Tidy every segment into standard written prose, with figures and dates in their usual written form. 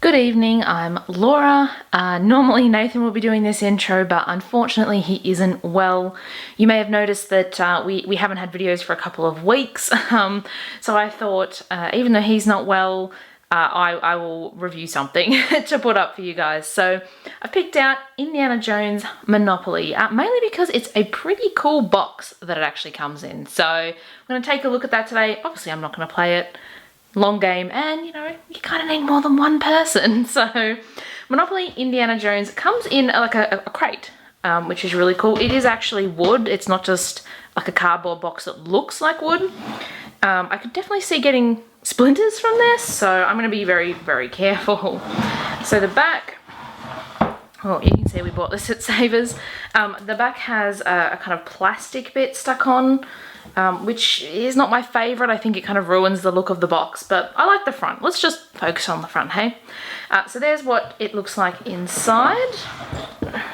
Good evening, I'm Laura. Normally Nathan will be doing this intro, but unfortunately he isn't well. You may have noticed that we haven't had videos for a couple of weeks, so I thought even though he's not well, I will review something to put up for you guys. So I picked out Indiana Jones Monopoly, mainly because it's a pretty cool box that it actually comes in. So I'm going to take a look at that today. Obviously I'm not going to play it. Long game, and you know, you kind of need more than one person. So Monopoly Indiana Jones comes in like a crate, which is really cool. It is actually wood. It's not just like a cardboard box that looks like wood. I could definitely see getting splinters from this, so I'm going to be very, very careful. So the back, oh, you can see we bought this at Savers. The back has a kind of plastic bit stuck on, which is not my favourite. I think it kind of ruins the look of the box, but I like the front. Let's just focus on the front, hey? So there's what it looks like inside.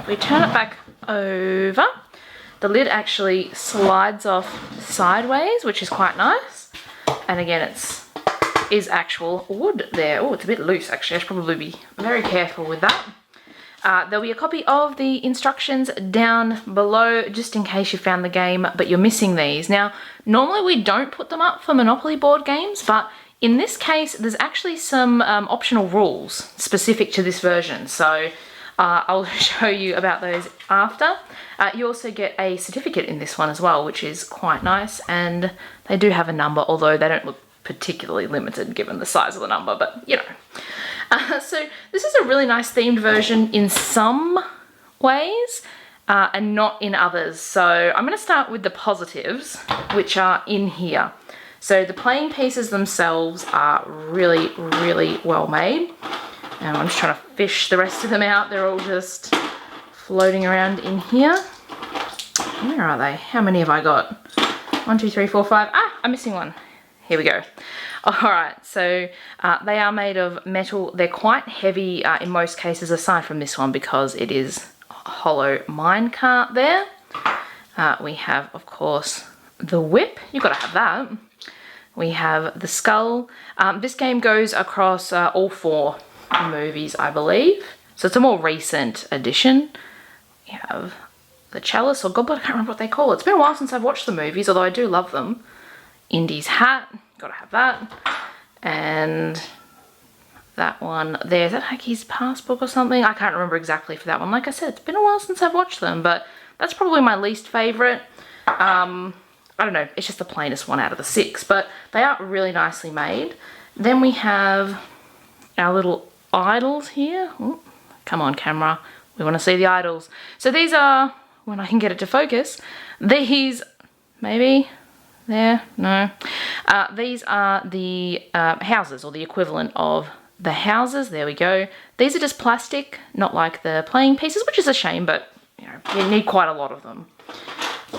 We turn it back over. The lid actually slides off sideways, which is quite nice. And again, is actual wood there. Oh, it's a bit loose actually. I should probably be very careful with that. There'll be a copy of the instructions down below just in case you found the game but you're missing these. Now, normally we don't put them up for Monopoly board games, but in this case there's actually some optional rules specific to this version, so I'll show you about those after. You also get a certificate in this one as well, which is quite nice, and they do have a number, although they don't look particularly limited given the size of the number, but you know. So this is a really nice themed version in some ways and not in others. So I'm going to start with the positives, which are in here. So the playing pieces themselves are really, really well made. And I'm just trying to fish the rest of them out. They're all just floating around in here. Where are they? How many have I got? 1, 2, 3, 4, 5. Ah, I'm missing one. Here we go. Alright, so they are made of metal. They're quite heavy in most cases, aside from this one because it is a hollow minecart there. We have, of course, the whip. You've got to have that. We have the skull. This game goes across all 4 movies, I believe. So it's a more recent edition. We have the chalice or goblet. I can't remember what they call it. It's been a while since I've watched the movies, although I do love them. Indy's hat. Gotta have that. And that one there, is that like his passbook or something? I can't remember exactly for that one. Like I said, it's been a while since I've watched them, but that's probably my least favourite. I don't know, it's just the plainest one out of the 6, but they are really nicely made. Then we have our little idols here. Ooh, come on camera, we want to see the idols. So these are, when I can get it to focus, these, maybe, there, no. These are the houses, or the equivalent of the houses. There we go. These are just plastic, not like the playing pieces, which is a shame, but you know, you need quite a lot of them.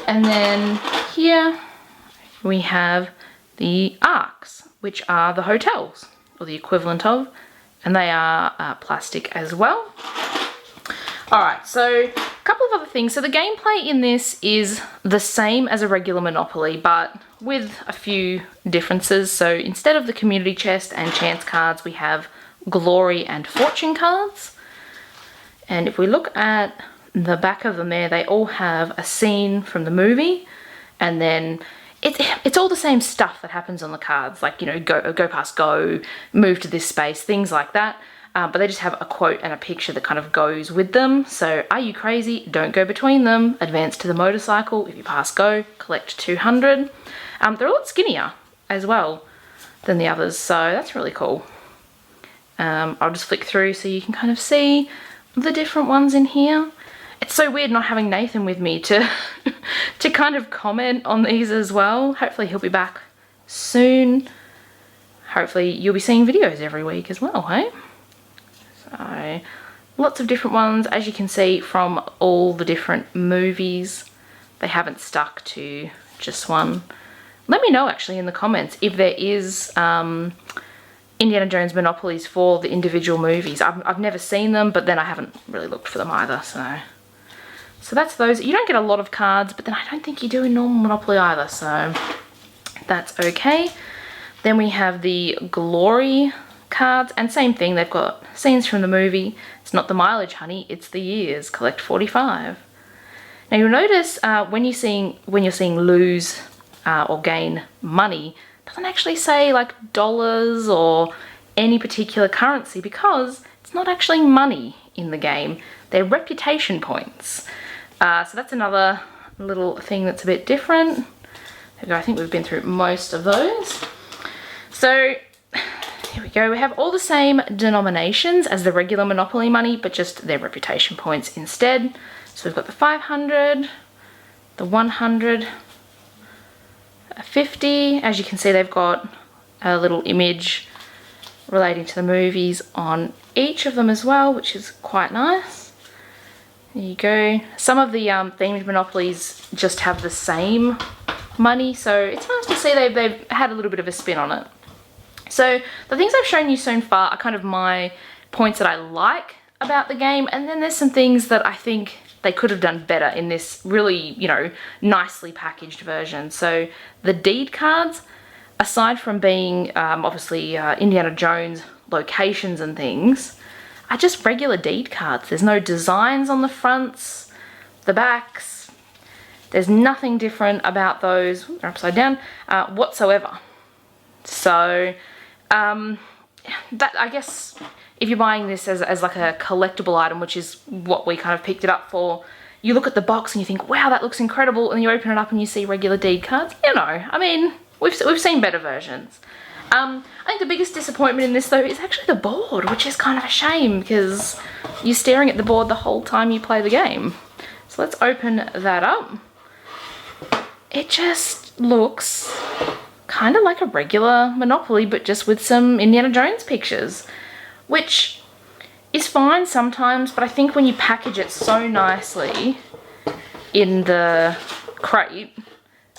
And then here we have the arcs, which are the hotels, or the equivalent of, and they are plastic as well. Alright, so a couple of other things. So the gameplay in this is the same as a regular Monopoly, but with a few differences. So instead of the community chest and chance cards, we have glory and fortune cards. And if we look at the back of them there, they all have a scene from the movie, and then it's all the same stuff that happens on the cards, like, you know, go past go, move to this space, things like that. But they just have a quote and a picture that kind of goes with them. So, are you crazy? Don't go between them. Advance to the motorcycle. If you pass go, collect 200. They're a lot skinnier as well than the others, so that's really cool. I'll just flick through so you can kind of see the different ones in here. It's so weird not having Nathan with me to to kind of comment on these as well. Hopefully he'll be back soon. Hopefully you'll be seeing videos every week as well, hey? So, lots of different ones, as you can see from all the different movies. They haven't stuck to just one. Let me know actually in the comments if there is Indiana Jones Monopolies for the individual movies. I've never seen them, but then I haven't really looked for them either, so that's those. You don't get a lot of cards, but then I don't think you do in normal Monopoly either, so that's okay. Then we have the Glory cards, and same thing, they've got scenes from the movie. It's not the mileage, honey, it's the years. Collect 45. Now you'll notice when you're seeing lose or gain money, it doesn't actually say like dollars or any particular currency, because it's not actually money in the game. They're reputation points. So that's another little thing that's a bit different. There we go. I think we've been through most of those. So here we go. We have all the same denominations as the regular Monopoly money, but just their reputation points instead. So we've got the 500, the 100, 50. As you can see, they've got a little image relating to the movies on each of them as well, which is quite nice. There you go. Some of the themed Monopolies just have the same money, so it's nice to see they've had a little bit of a spin on it. So the things I've shown you so far are kind of my points that I like about the game, and then there's some things that I think they could have done better in this really, you know, nicely packaged version. So the deed cards, aside from being obviously Indiana Jones locations and things, are just regular deed cards. There's no designs on the fronts, the backs. There's nothing different about those, they're upside down, whatsoever. So that, I guess, if you're buying this as like a collectible item, which is what we kind of picked it up for, you look at the box and you think, wow, that looks incredible, and you open it up and you see regular deed cards. You know, I mean, we've seen better versions. I think the biggest disappointment in this though is actually the board, which is kind of a shame because you're staring at the board the whole time you play the game. So let's open that up. It just looks kind of like a regular Monopoly, but just with some Indiana Jones pictures, which is fine sometimes, but I think when you package it so nicely in the crate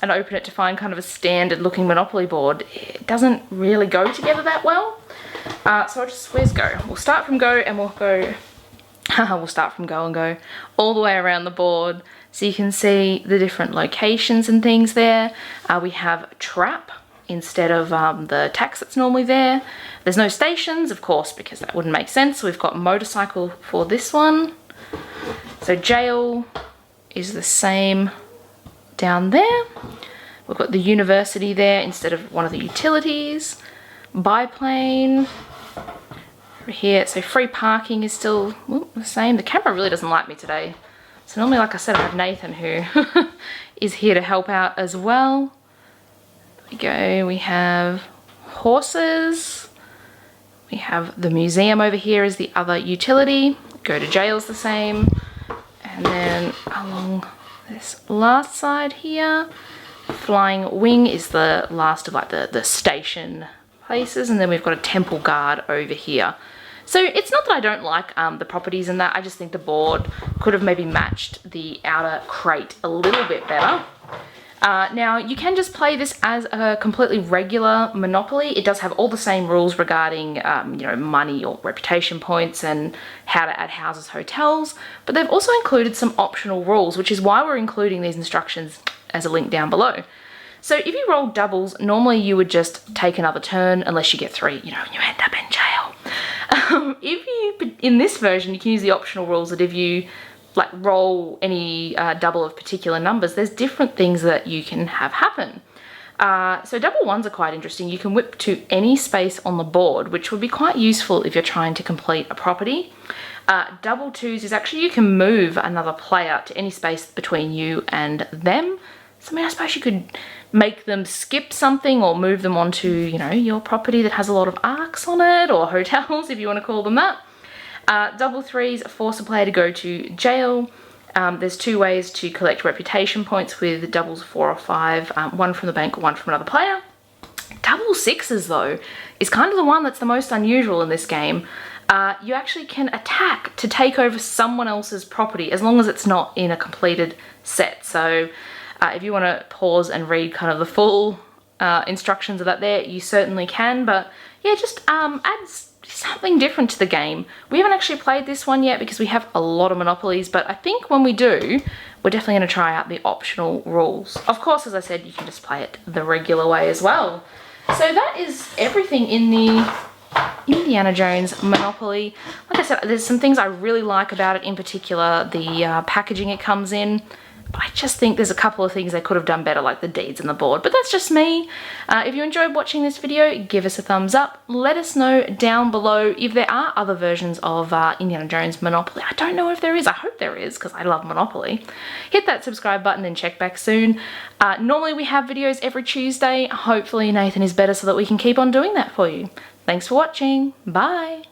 and open it to find kind of a standard looking Monopoly board, it doesn't really go together that well. So I'll just, where's go? We'll start from go and we'll go, we'll start from go and go all the way around the board so you can see the different locations and things there. We have trap instead of the tax that's normally there. There's no stations, of course, because that wouldn't make sense. We've got motorcycle for this one. So jail is the same down there. We've got the university there instead of one of the utilities. Biplane over here. So free parking is still the same. The camera really doesn't like me today. So normally, like I said, I have Nathan who is here to help out as well. There we go. We have horses. We have the museum over here as the other utility. Go to jail's the same. And then along this last side here, flying wing is the last of like the station places, and then we've got a temple guard over here. So it's not that I don't like the properties and that, I just think the board could have maybe matched the outer crate a little bit better. Now you can just play this as a completely regular Monopoly. It does have all the same rules regarding you know, money or reputation points and how to add houses, hotels, but they've also included some optional rules, which is why we're including these instructions as a link down below. So if you roll doubles, normally you would just take another turn unless you get 3, you know, and you end up in jail. In this version, you can use the optional rules that if you like roll any double of particular numbers, there's different things that you can have happen. So double ones are quite interesting. You can whip to any space on the board, which would be quite useful if you're trying to complete a property. Double twos is actually you can move another player to any space between you and them. So I mean, I suppose you could make them skip something or move them onto, you know, your property that has a lot of arcs on it, or hotels if you want to call them that. Double threes force a player to go to jail. There's 2 ways to collect reputation points with doubles 4 or 5, one from the bank, one from another player. Double sixes though is kind of the one that's the most unusual in this game. You actually can attack to take over someone else's property as long as it's not in a completed set. So if you want to pause and read kind of the full instructions of that there, you certainly can, but yeah, just adds something different to the game. We haven't actually played this one yet because we have a lot of Monopolies, but I think when we do, we're definitely going to try out the optional rules. Of course, as I said, you can just play it the regular way as well. So that is everything in the Indiana Jones Monopoly. Like I said, there's some things I really like about it, in particular the packaging it comes in. But I just think there's a couple of things they could have done better, like the deeds and the board. But that's just me. If you enjoyed watching this video, give us a thumbs up. Let us know down below if there are other versions of Indiana Jones Monopoly. I don't know if there is. I hope there is, because I love Monopoly. Hit that subscribe button and check back soon. Normally we have videos every Tuesday. Hopefully Nathan is better so that we can keep on doing that for you. Thanks for watching. Bye.